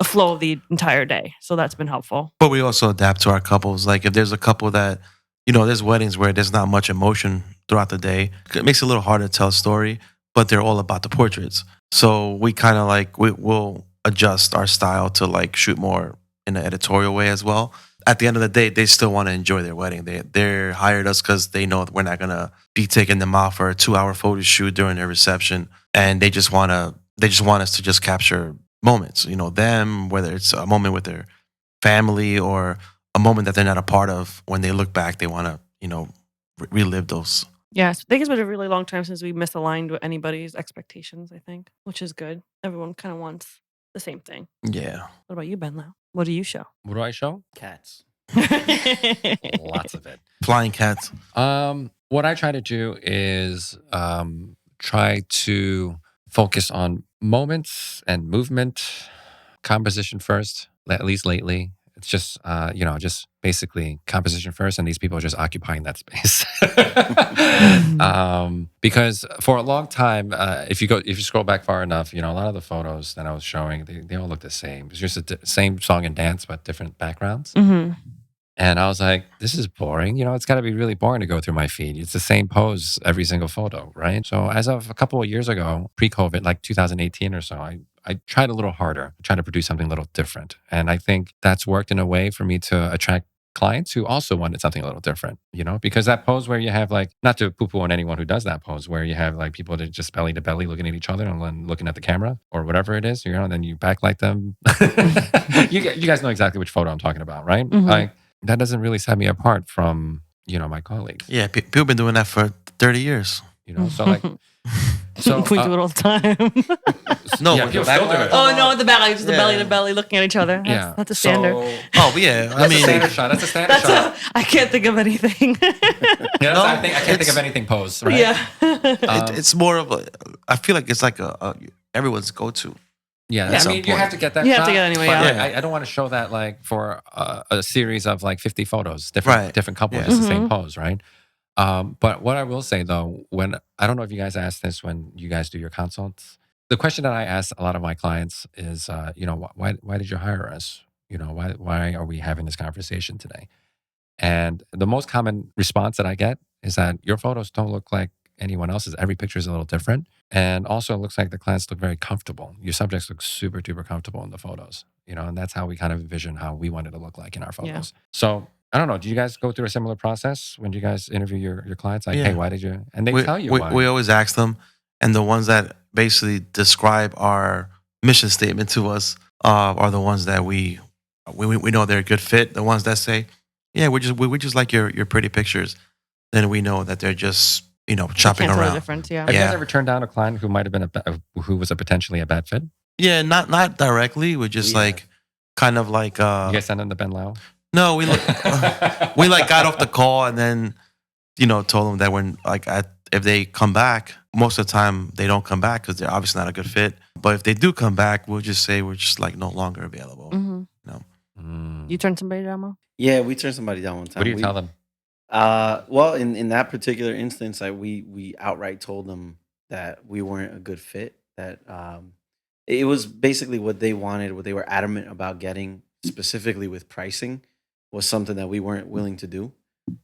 flow of the entire day. So that's been helpful. But we also adapt to our couples. Like if there's a couple that, there's weddings where there's not much emotion throughout the day. It makes it a little harder to tell a story, but they're all about the portraits. So we kind of like, we'll adjust our style to like shoot more in an editorial way as well. At the end of the day, they still want to enjoy their wedding. They're hired us because they know we're not gonna be taking them out for a 2-hour photo shoot during their reception, and they just want us to just capture moments. Them, whether it's a moment with their family or a moment that they're not a part of. When they look back, they want to relive those. Yeah, I think it's been a really long time since we misaligned with anybody's expectations. I think, which is good. Everyone kind of wants the same thing. Yeah. What about you, Ben? Lau? What do you show? What do I show? Cats. Lots of it. Flying cats. What I try to do is try to focus on moments and movement, composition first, at least lately. It's just, just basically composition first, and these people are just occupying that space. Because for a long time, if you scroll back far enough, a lot of the photos that I was showing, they all look the same. It's just the same song and dance, but different backgrounds. Mm-hmm. And I was like, this is boring. It's got to be really boring to go through my feed. It's the same pose every single photo, right? So as of a couple of years ago, pre-COVID, like 2018 or so, I tried a little harder, tried to produce something a little different. And I think that's worked in a way for me to attract clients who also wanted something a little different, because that pose where you have like, not to poo-poo on anyone who does that pose, where you have like people that just belly to belly looking at each other and then looking at the camera or whatever it is, and then you backlight them. You guys know exactly which photo I'm talking about, right? Mm-hmm. Like, that doesn't really set me apart from, my colleagues. Yeah, people have been doing that for 30 years. So like, So we do it all the time. No, yeah, with people the still do back- it. Oh no, the belly, just the Yeah. belly to belly, looking at each other. Yeah, That's a standard. Oh, but yeah. That's I a mean, standard shot. That's a standard That's shot. I can't think of anything. Yeah, No, I can't think it's- of anything pose. Right? Yeah. it's more of a. I feel like it's like a everyone's go-to. Yeah, At I some mean, you point. have to get that. You have shot, to get it anyway, but yeah. I don't want to show that like for a series of like 50 photos, different Right. couples, Yeah. it's the same pose, right? But what I will say though, when I don't know if you guys ask this when you guys do your consults, the question that I ask a lot of my clients is, why did you hire us? Why are we having this conversation today? And the most common response that I get is that your photos don't look like anyone else's. Every picture is a little different. And also it looks like the clients look very comfortable. Your subjects look super duper comfortable in the photos, and that's how we kind of envision how we want it to look like in our photos. So I don't know. Do you guys go through a similar process when you guys interview your clients? Like, Yeah. hey, why did you? And they tell you we, why. we always ask them, and the ones that basically describe our mission statement to us are the ones that we know they're a good fit. The ones that say, yeah, we just like your pretty pictures. Then we know that they're just chopping Can't tell the around. difference, yeah. Have you guys Yeah. ever turned down a client who might have been who was potentially a bad fit? Yeah, not directly. We're just Yeah. like kind of like You guys send them to Ben Lau? no, we got off the call and then told them that when if they come back, most of the time they don't come back because they're obviously not a good fit. But if they do come back, we'll just say we're just like no longer available. hmm Mm. You turn somebody down, Mo? Yeah, we turned somebody down one time. What do you tell them? Well, in that particular instance, we outright told them that we weren't a good fit. That it was basically what they wanted, what they were adamant about getting, specifically with pricing, was something that we weren't willing to do.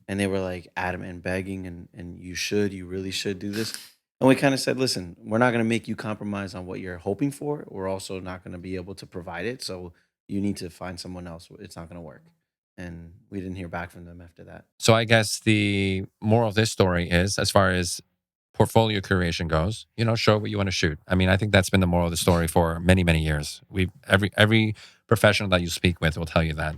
And they were like adamant and begging, and you really should do this. And we kind of said, listen, we're not going to make you compromise on what you're hoping for. We're also not going to be able to provide it. So you need to find someone else. It's not going to work. And we didn't hear back from them after that. So I guess the moral of this story is, as far as portfolio curation goes, show what you want to shoot. I mean, I think that's been the moral of the story for many, many years. Every professional that you speak with will tell you that.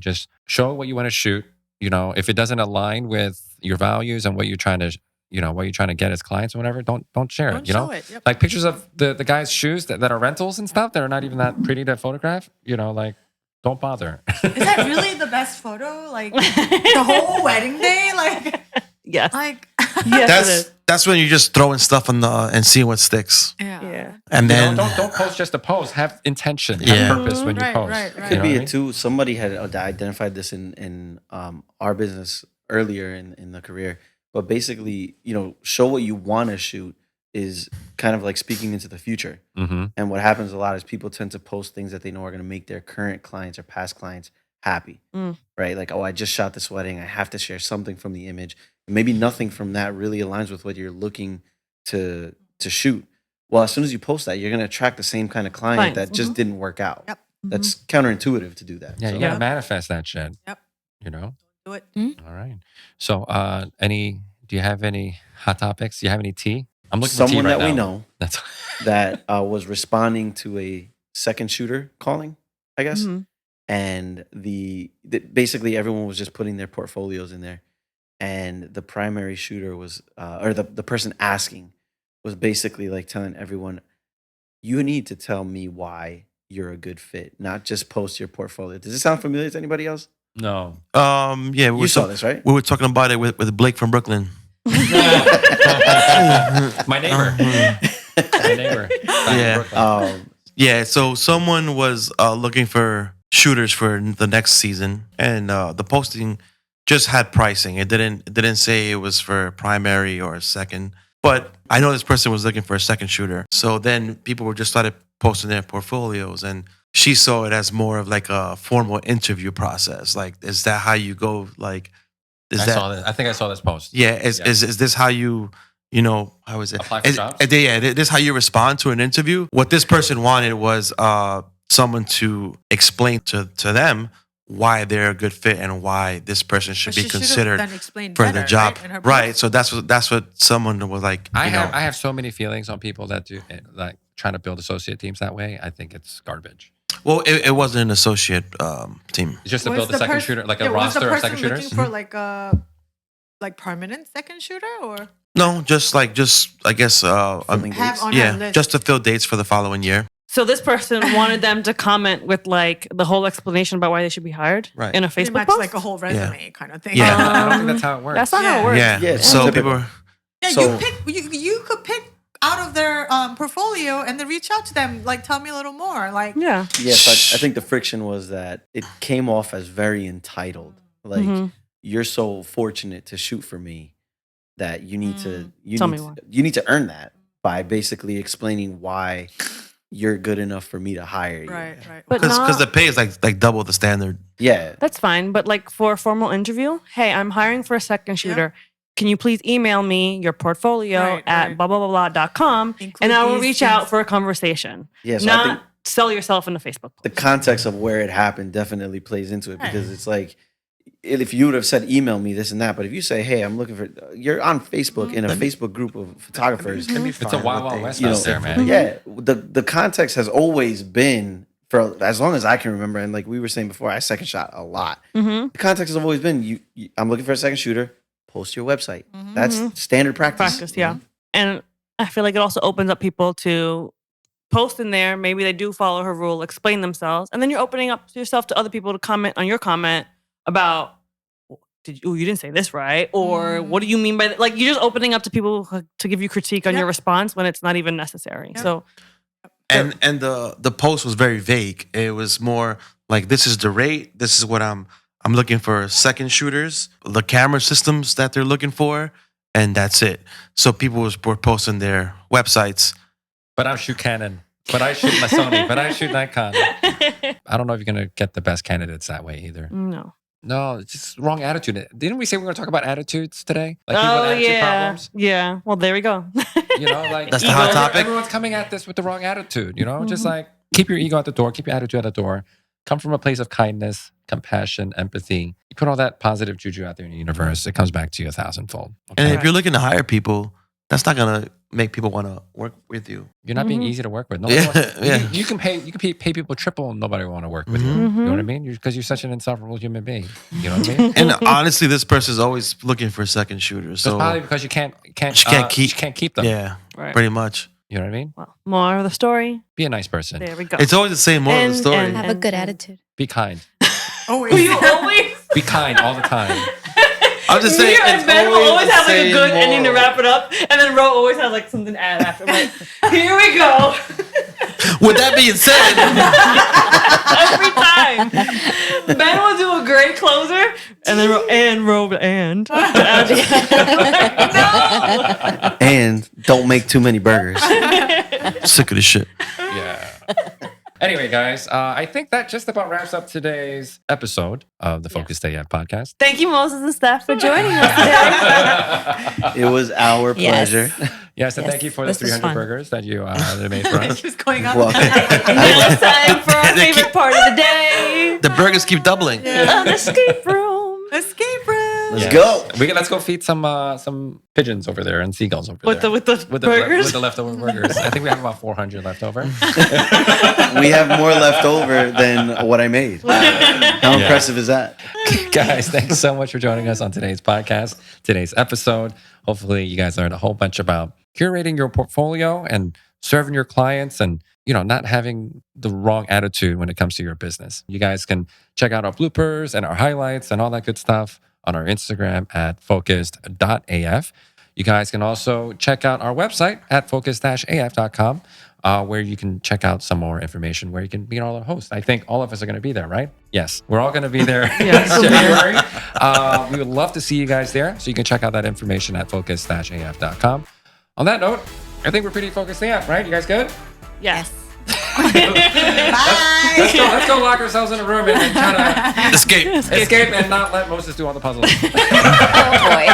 Just show what you want to shoot. If it doesn't align with your values and what you're trying to get as clients or whatever, don't share Don't it. show it. Yep. Like pictures of the guy's shoes that are rentals and stuff that are not even that pretty to photograph. Like don't bother. Is that really the best photo? Like the whole wedding day? Yes. Like Yes, it is. That's when you're just throwing stuff and seeing what sticks. yeah. Yeah. And then don't post just to post. Have intention, Yeah. have purpose when you Right, post. right, right. You Could know be what I it mean? too. Somebody had identified this in our business earlier in the career. But basically, show what you want to shoot is kind of like speaking into the future. Mm-hmm. And what happens a lot is people tend to post things that they know are going to make their current clients or past clients happy, right? Like, oh, I just shot this wedding. I have to share something from the image. And maybe nothing from that really aligns with what you're looking to shoot. Well, as soon as you post that, you're going to attract the same kind of client Clients, that just didn't work out. Yep. That's counterintuitive to do that. Yeah, So- you gotta manifest that shit. Yep. Do it. All right. So, do you have any hot topics? Do you have any tea? I'm looking Someone for tea right that we now. know That's that was responding to a second shooter calling, I guess. Mhm. And basically everyone was just putting their portfolios in there. And the primary shooter was, or the person asking was basically like telling everyone, you need to tell me why you're a good fit, not just post your portfolio. Does this sound familiar to anybody else? no. yeah, You saw this, right? we were talking about it with Blake from Brooklyn. My neighbor. My neighbor. Yeah. Yeah, so someone was looking for shooters for the next season, and the posting just had pricing. It didn't say it was for primary or second. But I know this person was looking for a second shooter. So then people were just started posting their portfolios, and she saw it as more of like a formal interview process. Like, is that how you go? Like, is I that? saw this. I think I saw this post. Yeah. Is this how you? How is it? Apply for jobs? Yeah, this is how you respond to an interview. What this person wanted was someone to explain to them why they're a good fit and why this person should But be she should've considered then explained for better, the job. right, in her Right. post. So that's what someone was like. I have so many feelings on people that do like trying to build associate teams that way. I think it's garbage. Well, it wasn't an associate team. It's just to Was build a the second pers- shooter, like yeah, a was the roster of person second shooters. looking for like a permanent second shooter or No, just I guess Filling Have dates. on our yeah, list. just to fill dates for the following year. So this person wanted them to comment with like the whole explanation about why they should be hired Right. in a Pretty Facebook much post. like a whole resume kind of thing. Yeah. I don't think that's how it works. That's not how it works. Yeah. Yeah, So typical. people are, Yeah, So- you could pick out of their portfolio and then reach out to them. Like, tell me a little more. Like, Yeah. Yes, I think the friction was that it came off as very entitled. Like Mhm. you're so fortunate to shoot for me that you need to Tell me why. you need to earn that by basically explaining why you're good enough for me to hire you. right. But because not- the pay is like double the standard. Yeah. That's fine. But like for a formal interview, hey, I'm hiring for a second shooter. Can you please email me your portfolio Right, at right. blah, blah, blah, blah.com Include and I will these reach out things. for a conversation. Yeah, so I Not think sell yourself in a Facebook post. the context of where it happened definitely plays into it because it's like if you would have said email me this and that, but if you say, hey, I'm looking for, you're on Facebook in a Facebook group of photographers. It's a wild, wild west You know, out there, man. Yeah, the context has always been for as long as I can remember, and like we were saying before, I second shot a lot. Mm-hmm. The context has always been I'm looking for a second shooter. Post your website. That's standard practice. Practice, yeah. And I feel like it also opens up people to post in there. Maybe they do follow her rule, explain themselves, and then you're opening up yourself to other people to comment on your comment about, you didn't say this right, or what do you mean by that? Like you're just opening up to people to give you critique on your response when it's not even necessary. Yep. So And the post was very vague. It was more like, this is the rate. This is what I'm looking for second shooters, the camera systems that they're looking for, and that's it. So people were posting their websites. But I shoot Canon. But I shoot my Sony. But I shoot Nikon. I don't know if you're going to get the best candidates that way either. no. No, it's just wrong attitude. Didn't we say we were going to talk about attitudes today? Like people with attitude yeah. problems? Yeah. Well, there we go. You know, like That's the hot topic? Everyone's coming at this with the wrong attitude, you know? Just like keep your ego at the door, keep your attitude at the door. Come from a place of kindness, compassion, empathy. You put all that positive juju out there in the universe, it comes back to you 1,000-fold. Okay? And if you're looking to hire people, that's not gonna make people want to work with you. You're not being easy to work with. Yeah. You can pay people triple and nobody will want to work with you. Mm-hmm. You know what I mean? Because you're such an insufferable human being. You know what I mean? And honestly, this person's always looking for second shooters. It's So probably because you can't keep them. yeah, Right. pretty much. You know what I mean? Well, more of the story. Be a nice person. There we go. It's always the same moral of the And- story. and- Have a good attitude. Be kind. Always. you always. Be kind all the time. I'm just saying, You and it's Ben will always the have like a same good ending to moral. wrap it up, and then Ro always has like something to add after. Like, here we go. With that being said, Every time. Ben will do a great closer, and then Ro and. No. And don't make too many burgers. sick of this shit. Yeah. Anyway, guys, I think that just about wraps up today's episode of the Focus Stay At podcast. Thank you, Moses and Steph, for joining us today. It was our Yes. pleasure. Yes, and Yes, thank you for the this was 300 fun. burgers that you made for us. Just going on. Well, Now it's time for our favorite part of the day. The burgers keep doubling. An escape room. Escape room. let's Yeah. go. Let's go feed some pigeons over there and seagulls over With there. the burgers. With the leftover burgers. I think we have about 400 left over. We have more left over than what I made. How impressive is that? Guys, thanks so much for joining us on today's podcast, today's episode. Hopefully you guys learned a whole bunch about curating your portfolio and serving your clients and, you know, not having the wrong attitude when it comes to your business. You guys can check out our bloopers and our highlights and all that good stuff on our Instagram at focused.af. You guys can also check out our website at focus-af.com, where you can check out some more information, where you can meet all the hosts. I think all of us are going to be there, right? Yes, we're all going to be there Yes. in January. We would love to see you guys there. So you can check out that information at focus-af.com. On that note, I think we're pretty focused AF, right? You guys good? Yes. Bye. Let's go lock ourselves in a room and try to Escape. escape and not let Moses do all the puzzles. Oh boy.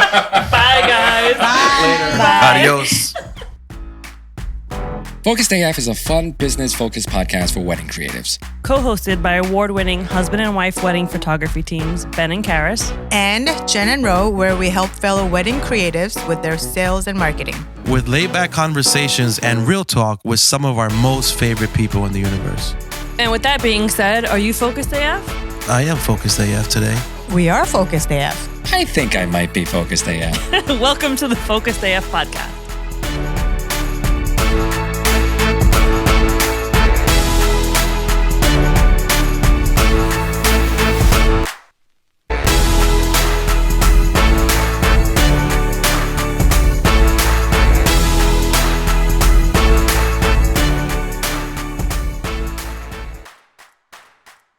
Bye, guys. Later. Adios. Focused AF is a fun, business-focused podcast for wedding creatives. Co-hosted by award-winning husband and wife wedding photography teams Ben and Karis. And Jenn Ro, where we help fellow wedding creatives with their sales and marketing. With laid-back conversations and real talk with some of our most favorite people in the universe. And with that being said, are you focused AF? I am focused AF today. We are Focused AF. I think I might be focused AF. Welcome to the Focused AF podcast.